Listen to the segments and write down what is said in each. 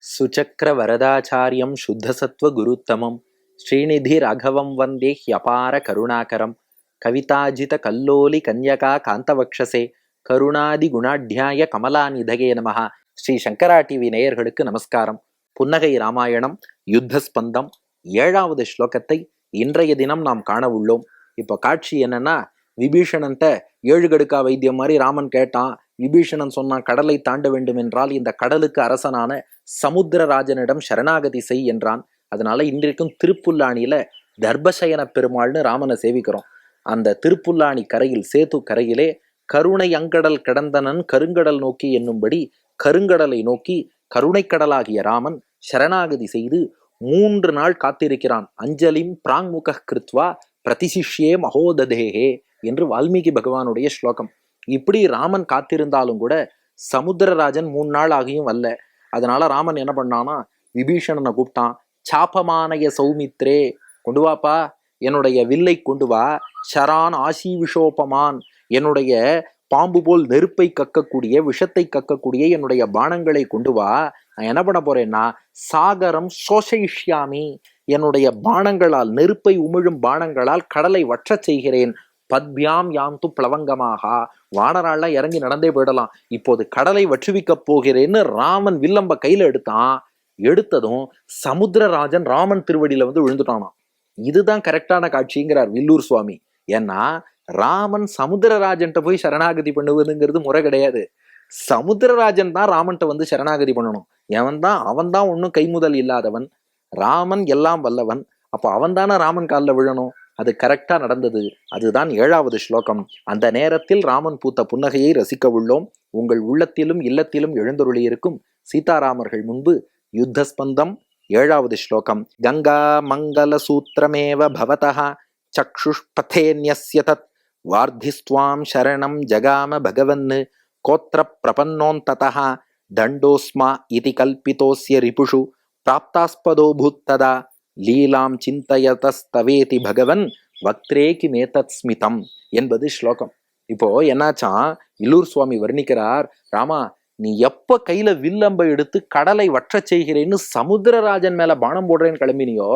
சுச்சக்கரவரதாச்சாரியம் சுத்தசத்வகுருத்தமம் ஸ்ரீநிதிராகவம் வந்தே ஹ்யபார கருணாகரம் கவிதாஜித கல்லோலி கன்யகா காந்தவக்ஷசே கருணாதி குணாட்யாய கமலாநிதயே நமஹ. ஸ்ரீ சங்கரா டிவி நேயர்களுக்கு நமஸ்காரம். புன்னகை ராமாயணம் யுத்தஸ்பந்தம் 7வது ஸ்லோகத்தை இன்றைய தினம் நாம் காண உள்ளோம். இப்போ காட்சி என்னன்னா, விபீஷணன்ட்ட 7 கடுக்கா வைத்தியம் மாதிரி ராமன் கேட்டான். விபீஷணன் சொன்னான், கடலை தாண்ட வேண்டும் என்றால் இந்த கடலுக்கு அரசனான சமுத்திரராஜனிடம் சரணாகதி செய் என்றான். அதனால இன்றைக்கும் திருப்புல்லானியில தர்பசயன பெருமாள்னு ராமனை சேவிக்கிறோம். அந்த திருப்புல்லானி கரையில், சேது கரையிலே கருணை அங்கடல் கிடந்தனன் கருங்கடல் நோக்கி என்னும்படி கருங்கடலை நோக்கி கருணைக்கடலாகிய ராமன் சரணாகதி செய்து 3 நாள் காத்திருக்கிறான். அஞ்சலிம் பிராங்முக கிருத்வா பிரதிசிஷ்யே மகோததேகே என்று வால்மீகி பகவானுடைய ஸ்லோகம். இப்படி ராமன் காத்திருந்தாலும் கூட சமுத்திரராஜன் 3 நாள் ஆகியும் வரல. அதனால ராமன் என்ன பண்ணானா, விபீஷணனை கூப்பிட்டான். சாப்பமானய சௌமித்ரே, கொண்டு வாப்பா, என்னுடைய வில்லை கொண்டு வா. ஷரான் ஆசி விஷோபமான், என்னுடைய பாம்பு போல் நெருப்பை கக்கக்கூடிய, விஷத்தை கக்கக்கூடிய என்னுடைய பானங்களை கொண்டு வா. நான் என்ன பண்ண போறேன்னா, சாகரம் சோஷயிஷ்யாமி, என்னுடைய பானங்களால், நெருப்பை உமிழும் பானங்களால் கடலை வற்றச் செய்கிறேன். பத்பியாம் யாந்து பிளவங்கமாக, வானராள்லாம் இறங்கி நடந்தே போயிடலாம். இப்போது கடலை வற்றுவிக்க போகிறேன்னு ராமன் வில்லம்ப கையில எடுத்தான். எடுத்ததும் சமுத்திரராஜன் ராமன் திருவடியில வந்து விழுந்துட்டானாம். இதுதான் கரெக்டான காட்சிங்கிறார் வில்லூர் சுவாமி. ஏன்னா ராமன் சமுத்திரராஜன்ட்ட போய் சரணாகதி பண்ணுவதுங்கிறது முறை கிடையாது. சமுத்திரராஜன் தான் ராமன்ட்ட வந்து சரணாகதி பண்ணணும். அவன் தான் ஒன்னும் கைமுதல் இல்லாதவன். ராமன் எல்லாம் வல்லவன். அப்ப அவன் தானே ராமன் காலில் விழணும். அது கரெக்டா நடந்தது. அதுதான் 7வது ஸ்லோகம். அந்த நேரத்தில் ராமன் பூத்த புன்னகையை ரசிக்க உள்ளோம். உங்கள் உள்ளத்திலும் இல்லத்திலும் எழுந்தருளியிருக்கும் சீதாராமர்கள் முன்பு யுத்தஸ்பந்தம் 7வது ஸ்லோகம். கங்கா மங்கள சூத்திரமேவ பவதஹ சக்ஷுஷ்பதேன்யஸ்ய தத் வார்த்திஸ்வாம் சரணம் ஜகாம பகவன் கோத்ர பிரபன்னோந்ததஹ தண்டோஸ்மா இதி கல்பிதோஸ்ய ரிபுஷு பிராப்தாஸ்பதோ பூத்ததா லீலாம் சிந்தயதஸ்தவேதி பகவன் வக்திரேகி மேதத் ஸ்மிதம் என்பது ஸ்லோகம். இப்போ என்னாச்சான், இல்லூர் சுவாமி வர்ணிக்கிறார். ராமா, நீ எப்ப கையில வில்லம்பை எடுத்து கடலை வற்ற செய்கிறேன்னு சமுத்திரராஜன் மேல பானம் போடுறேன்னு கிளம்பினியோ,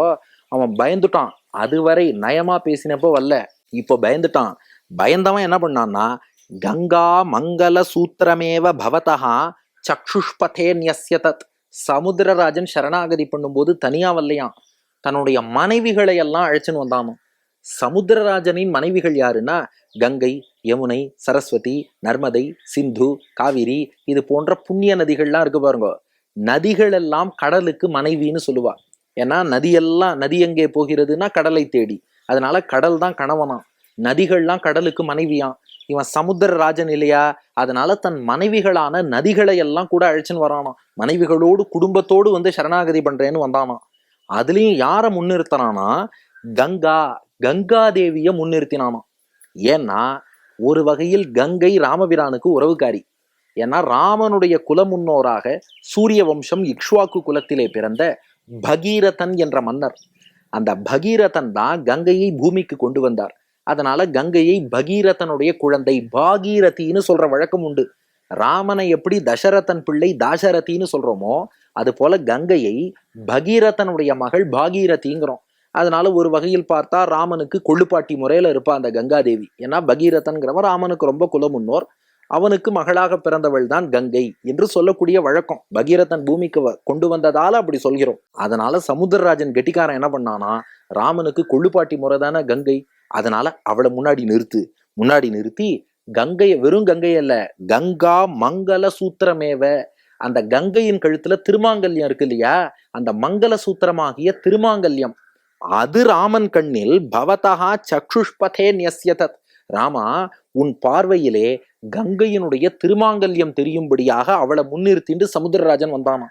அவன் பயந்துட்டான். அதுவரை நயமா பேசினப்போ வரல, இப்போ பயந்துட்டான். பயந்தவன் என்ன பண்ணான்னா, கங்கா மங்கள சூத்திரமேவ பவதஹா சக்ஷுஷ்பதேன்யஸ்ய தத், சமுத்திரராஜன் சரணாகதி பண்ணும்போது தனியா வரலையாம், தன்னுடைய மனைவிகளை எல்லாம் அழைச்சுன்னு வந்தானோ. சமுத்திரராஜனின் மனைவிகள் யாருன்னா, கங்கை, யமுனை, சரஸ்வதி, நர்மதை, சிந்து, காவிரி, இது போன்ற புண்ணிய நதிகள்லாம் இருக்கு பாருங்க. நதிகள் எல்லாம் கடலுக்கு மனைவின்னு சொல்லுவா. ஏன்னா நதி எங்கே போகிறதுனா கடலை தேடி. அதனால கடல் தான் கணவனாம், நதிகள்லாம் கடலுக்கு மனைவியாம். இவன் சமுத்திரராஜன் இல்லையா, அதனால தன் மனைவிகளான நதிகளை எல்லாம் கூட அழைச்சுன்னு வரானாம். மனைவிகளோடு குடும்பத்தோடு வந்து சரணாகதி பண்றேன்னு வந்தானாம். அதுலயும் யார முன்னிறுத்தினானா, கங்காதேவிய முன்னிறுத்தினானாம். ஏன்னா ஒரு வகையில் கங்கை ராமபிரானுக்கு உறவுக்காரி. ஏன்னா ராமனுடைய குல முன்னோராக சூரிய வம்சம் இக்ஷ்வாக்கு குலத்திலே பிறந்த பகீரதன் என்ற மன்னர். அந்த பகீரதன் தான் கங்கையை பூமிக்கு கொண்டு வந்தார். அதனால கங்கையை பகீரதனுடைய குழந்தை பாகீரதின்னு சொல்ற வழக்கம் உண்டு. ராமனை எப்படி தசரதன் பிள்ளை தாசரதின்னு சொல்றோமோ, அது போல கங்கையை பகீரதனுடைய மகள் பாகீரதிங்கிறோம். அதனால ஒரு வகையில் பார்த்தா ராமனுக்கு கொள்ளுப்பாட்டி முறையில இருப்பா அந்த கங்காதேவி. ஏன்னா பகீரதன்கிறவன் ராமனுக்கு ரொம்ப குல முன்னோர். அவனுக்கு மகளாக பிறந்தவள் தான் கங்கை என்று சொல்லக்கூடிய வழக்கம். பகீரதன் பூமிக்கு கொண்டு வந்ததால அப்படி சொல்கிறோம். அதனால சமுத்திரராஜன் கெட்டிக்காரன் என்ன பண்ணானா, ராமனுக்கு கொள்ளுப்பாட்டி முறை தானே கங்கை, அதனால அவளை முன்னாடி நிறுத்தி கங்கையை, வெறும் கங்கை அல்ல, கங்கா மங்கள சூத்திரமேவ, அந்த கங்கையின் கழுத்துல திருமாங்கல்யம் இருக்கு இல்லையா, அந்த மங்கள சூத்திரமாகிய திருமாங்கல்யம் அது ராமன் கண்ணில் பவதஹா சக்ஷுஷ்பதே நியஸ்யதத், ராமா உன் பார்வையிலே கங்கையினுடைய திருமாங்கல்யம் தெரியும்படியாக அவளை முன்னிறுத்திட்டு சமுத்திரராஜன் வந்தானா.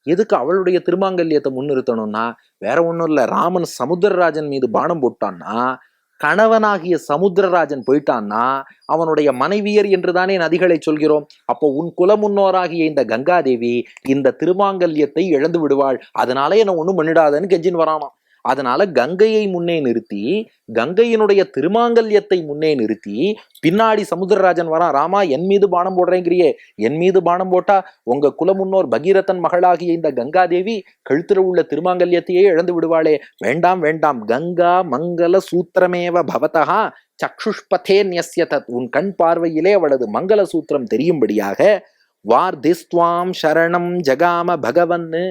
எதுக்கு அவளுடைய திருமாங்கல்யத்தை முன்னிறுத்தணும்னா, வேற ஒண்ணும் இல்ல, ராமன் சமுத்திரராஜன் மீது பானம் போட்டான்னா, கணவனாகிய சமுத்திரராஜன் போயிட்டான்னா அவனுடைய மனைவியர் என்றுதானே நதிகளை சொல்கிறோம். அப்போ உன் குல முன்னோராகிய இந்த கங்காதேவி இந்த திருமாங்கல்யத்தை இழந்து விடுவாள், அதனால என்ன ஒண்ணும் பண்ணிடாதன்னு கெஞ்சின் வரானாம். அதனால கங்கையை முன்னே நிறுத்தி, கங்கையினுடைய திருமாங்கல்யத்தை முன்னே நிறுத்தி, பின்னாடி சமுத்திரராஜன் வரான். ராமா, என் மீது பானம் போடுறேங்கிறியே, என் மீது பானம் போட்டா உங்க குல முன்னோர் பகீரதன் மகளாகிய இந்த கங்காதேவி கழுத்துல உள்ள திருமாங்கல்யத்தையே இழந்து விடுவாளே. வேண்டாம் வேண்டாம், கங்கா மங்கள சூத்திரமேவ பவதா சக்ஷுஷ்பதே நியஸ்ய தத். உன் கண் பார்வையிலே அவளது மங்கள சூத்திரம் தெரியும்படியாக வார்திஸ்துவாம் சரணம் ஜகாம பகவன்னு,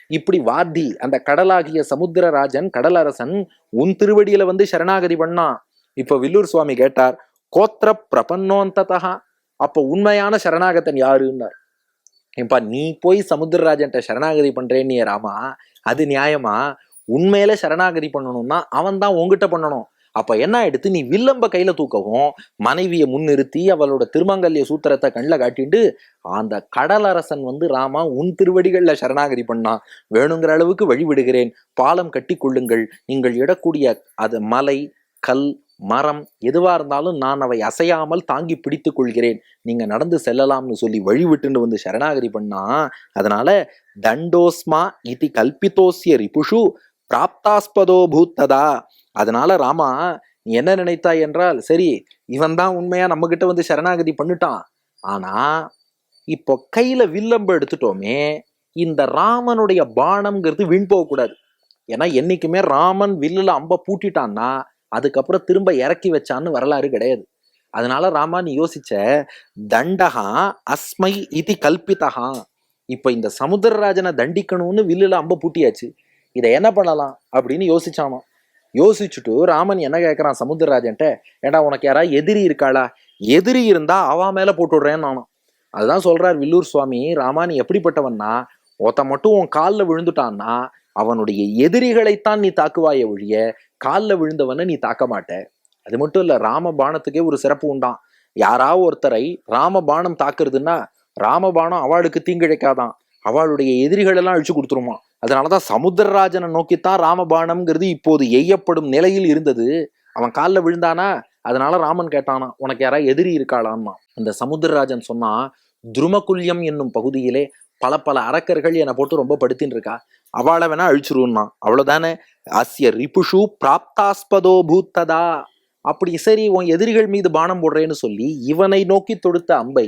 இப்படி வார்த்தி அந்த கடலாகிய சமுத்திரராஜன் கடலரசன் உன் திருவடியில வந்து சரணாகதி பண்ணான். இப்ப வில்லூர் சுவாமி கேட்டார், கோத்திர பிரபன்னோந்ததா, அப்ப உண்மையான சரணாகத்தன் யாருன்னார். இப்ப நீ போய் சமுத்திரராஜன்ட்ட சரணாகதி பண்றேன்னு ராமா, அது நியாயமா? உண்மையில சரணாகதி பண்ணணும்னா அவன் தான் உங்ககிட்ட பண்ணணும். அப்ப என்ன எடுத்து நீ வில்லம்ப கையில தூக்கவும், மனைவியை முன்னிறுத்தி அவளோட திருமங்கல்ய சூத்திரத்தை கண்ணில் காட்டிண்டு அந்த கடலரசன் வந்து ராமா உன் திருவடிகள்ல சரணாகதி பண்ணா, வேணுங்கிற அளவுக்கு வழிவிடுகிறேன், பாலம் கட்டி கொள்ளுங்கள், நீங்கள் இடக்கூடிய அது மலை கல் மரம் எதுவா இருந்தாலும் நான் அவை அசையாமல் தாங்கி பிடித்து கொள்கிறேன், நீங்க நடந்து செல்லலாம்னு சொல்லி வழிவிட்டுன்னு வந்து சரணாகதி பண்ணா. அதனால தண்டோஸ்மா இதி கல்பித்தோசிய ரிபுஷு பிராப்தாஸ்பதோ பூத்ததா. அதனால ராமா, நீ என்ன நினைத்தாய் என்றால், சரி இவன் தான் உண்மையா நம்ம கிட்ட வந்து சரணாகதி பண்ணிட்டான், ஆனா இப்போ கையில வில்லம்பு எடுத்துட்டோமே, இந்த ராமனுடைய பானம்ங்கிறது வீண் போகக்கூடாது. ஏன்னா என்னைக்குமே ராமன் வில்லுல அம்ப பூட்டிட்டான்னா அதுக்கப்புறம் திரும்ப இறக்கி வச்சான்னு வரலாறு கிடையாது. அதனால ராமா, நீ யோசிச்ச தண்டகா அஸ்மை இதி கல்பிதகா, இப்ப இந்த சமுத்திரராஜனை தண்டிக்கணும்னு வில்லுல அம்ப பூட்டியாச்சு, இதை என்ன பண்ணலாம் அப்படின்னு யோசிச்சானோ. யோசிச்சுட்டு ராமன் என்ன கேட்கறான் சமுத்திரராஜன்ட்ட, ஏண்டா உனக்கு யாராவது எதிரி இருக்காளா, எதிரி இருந்தா அவ மேல போட்டு விடுறேன்னு நானும். அதுதான் சொல்றார் வில்லூர் சுவாமி, ராமா நீ எப்படிப்பட்டவன்னா, ஒருத்த மட்டும் உன் காலில் விழுந்துட்டான்னா அவனுடைய எதிரிகளைத்தான் நீ தாக்குவாய ஒழிய காலில் விழுந்தவனை நீ தாக்க மாட்ட. அது மட்டும் இல்ல, ராம பாணத்துக்கே ஒரு சிறப்பு உண்டான். யாராவது ஒருத்தரை ராம பாணம் தாக்குறதுன்னா ராமபாணம் அவளுக்கு தீங்கிழைக்காதான், அவளுடைய எதிரிகள் எல்லாம் அழிச்சு கொடுத்துருமா. அதனாலதான் சமுத்திரராஜனை நோக்கித்தான் ராமபாணம்ங்கிறது இப்போது எய்யப்படும் நிலையில் இருந்தது. அவன் காலில் விழுந்தானா, அதனால ராமன் கேட்டானா உனக்கு யாராவது எதிரி இருக்காளான்னா. அந்த சமுத்திரராஜன் சொன்னா, துருமகுல்யம் என்னும் பகுதியிலே பல பல அரக்கர்கள் என்னை போட்டு ரொம்ப படுத்தின்னு இருக்கா, அவளை வேணா அழிச்சிருன்னா. அவ்வளவுதானே. அஸ்ய ரிபுஷு பிராப்தாஸ்பதோ பூத்ததா. அப்படி சரி, உன் எதிரிகள் மீது பானம் போடுறேன்னு சொல்லி இவனை நோக்கி தொடுத்த அம்பை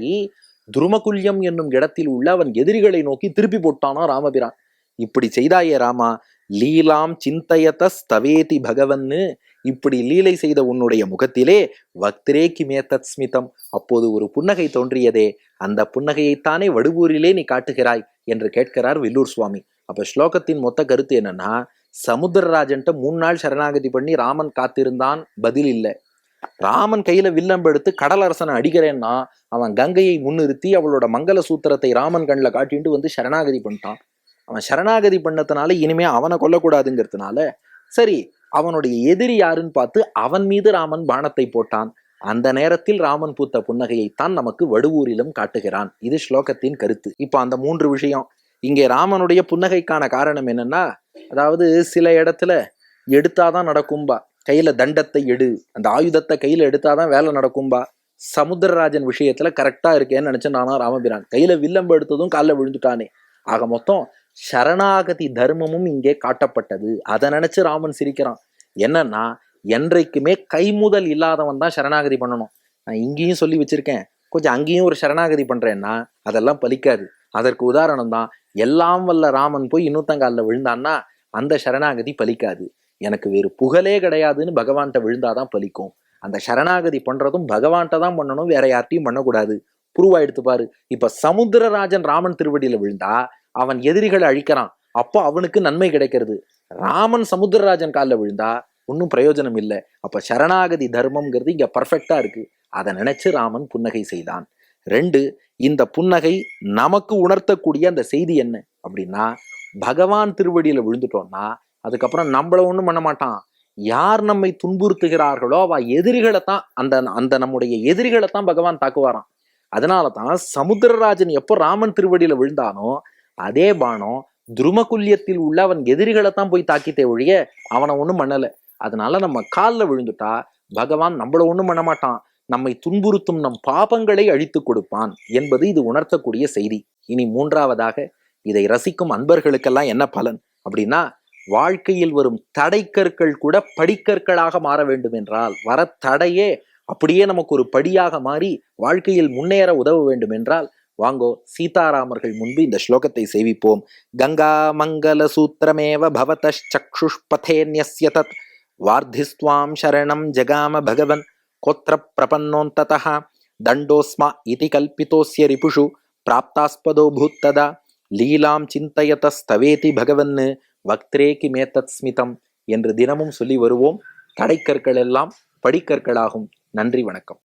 துருமகுல்யம் என்னும் இடத்தில் உள்ள அவன் எதிரிகளை நோக்கி திருப்பி போட்டானா ராமபிரான். இப்படி செய்தாயே ராமா, லீலாம் சிந்தயத ஸ்தவேதி பகவன்னு, இப்படி லீலை செய்த உன்னுடைய முகத்திலே வக்திரே கிமேதத் ஸ்மிதம், அப்போது ஒரு புன்னகை தோன்றியதே, அந்த புன்னகையைத்தானே வடுவூரிலே நீ காட்டுகிறாய் என்று கேட்கிறார் வில்லூர் சுவாமி. அப்ப ஸ்லோகத்தின் மொத்த கருத்து என்னன்னா, சமுத்திரராஜன்ட்ட 3 நாள் சரணாகதி பண்ணி ராமன் காத்திருந்தான், பதில் இல்லை. ராமன் கையில வில்லம்பு எடுத்து கடலரசனை அடிக்கிறேன்னா அவன் கங்கையை முன்னிறுத்தி அவளோட மங்கள சூத்திரத்தை ராமன் கண்ணில் காட்டிட்டு வந்து சரணாகதி பண்ணிட்டான். அவன் சரணாகதி பண்ணதுனால இனிமே அவனை கொல்லக்கூடாதுங்கிறதுனால சரி அவனுடைய எதிரி யாருன்னு பார்த்து அவன் மீது ராமன் பானத்தை போட்டான். அந்த நேரத்தில் ராமன் பூத்த புன்னகையைத்தான் நமக்கு வடுவூரிலும் காட்டுகிறான். இது ஸ்லோகத்தின் கருத்து. இப்ப அந்த 3 விஷயம் இங்கே ராமனுடைய புன்னகைக்கான காரணம் என்னன்னா, அதாவது சில இடத்துல எடுத்தாதான் நடக்கும்பா, கையில தண்டத்தை எடு, அந்த ஆயுதத்தை கையில எடுத்தாதான் வேலை நடக்கும்பா. சமுத்திரராஜன் விஷயத்துல கரெக்டா இருக்கேன்னு நினைச்சேன் நானா ராமபிரான். கையில வில்லம்பு எடுத்ததும் காலில் விழுந்துட்டானே. ஆக மொத்தம் சரணாகதி தர்மமும் இங்கே காட்டப்பட்டது. அதை நினைச்சு ராமன் சிரிக்கிறான். என்னன்னா, என்றைக்குமே கைமுதல் இல்லாதவன் தான் சரணாகதி பண்ணணும். நான் இங்கேயும் சொல்லி வச்சிருக்கேன், கொஞ்சம் அங்கேயும் ஒரு சரணாகதி பண்றேன்னா அதெல்லாம் பலிக்காது. அதற்கு உதாரணம் தான், எல்லாம் வல்ல ராமன் போய் இன்னொருத்தங்காலில் விழுந்தான்னா அந்த சரணாகதி பலிக்காது. எனக்கு வேறு புகழே கிடையாதுன்னு பகவான்கிட்ட விழுந்தாதான் பலிக்கும். அந்த சரணாகதி பண்றதும் பகவான்கிட்ட தான் பண்ணணும், வேற யார்ட்டையும் பண்ணக்கூடாது. புருவா எடுத்து பாரு. இப்ப சமுத்திரராஜன் ராமன் திருவடியில விழுந்தா அவன் எதிரிகளை அழிக்கிறான், அப்போ அவனுக்கு நன்மை கிடைக்கிறது. ராமன் சமுத்திரராஜன் காலில் விழுந்தா ஒன்றும் பிரயோஜனம் இல்லை. அப்ப சரணாகதி தர்மம்ங்கிறது இங்க பர்ஃபெக்டா இருக்கு. அதை நினைச்சு ராமன் புன்னகை செய்தான். 2, இந்த புன்னகை நமக்கு உணர்த்தக்கூடிய அந்த செய்தி என்ன அப்படின்னா, பகவான் திருவடியில விழுந்துட்டோம்னா அதுக்கப்புறம் நம்மள ஒன்றும் பண்ண மாட்டான். யார் நம்மை துன்புறுத்துகிறார்களோ அவ எதிரிகளை தான், அந்த நம்முடைய எதிரிகளை தான் பகவான் தாக்குவாராம். அதனால தான் சமுத்திரராஜன் எப்போ ராமன் திருவடியில விழுந்தானோ அதே பானம் துருமகுல்யத்தில் உள்ள அவன் எதிரிகளை தான் போய் தாக்கித்தே ஒழிய அவனை ஒன்றும் பண்ணலை. அதனால நம்ம காலில் விழுந்துட்டா பகவான் நம்மள ஒன்றும் பண்ண மாட்டான், நம்மை துன்புறுத்தும் நம் பாபங்களை அழித்து கொடுப்பான் என்பது இது உணர்த்தக்கூடிய செய்தி. இனி 3வதாக, இதை ரசிக்கும் அன்பர்களுக்கெல்லாம் என்ன பலன் அப்படின்னா, வாழ்க்கையில் வரும் தடைக்கற்கள் கூட படிக்கற்களாக மாற வேண்டும் என்றால், வர தடையே அப்படியே நமக்கு ஒரு படியாக மாறி வாழ்க்கையில் முன்னேற உதவ வேண்டும் என்றால், வாங்கோ சீதாராமர்கள் முன்பு இந்த ஸ்லோகத்தை சேவிப்போம். கங்கா மங்கள சூத்திரமேவ பவதச்சக்ஷுஷ்பதேன்யஸ்ய தத் வார்த்திஸ்வாம் சரணம் ஜகாம பகவன் கோத்திர பிரபன்னோந்ததः தண்டோஸ்மா இதி கல்பிதோஸ்ய ரிபுஷு பிராப்தாஸ்பதோ பூத்ததா லீலாம் சிந்தயதஸ்தவேதி பகவன் வக்திரேகி மேத்தத் ஸ்மிதம் என்று தினமும் சொல்லி வருவோம். தடைக்கற்கள் எல்லாம் படிக்கற்களாகும். நன்றி, வணக்கம்.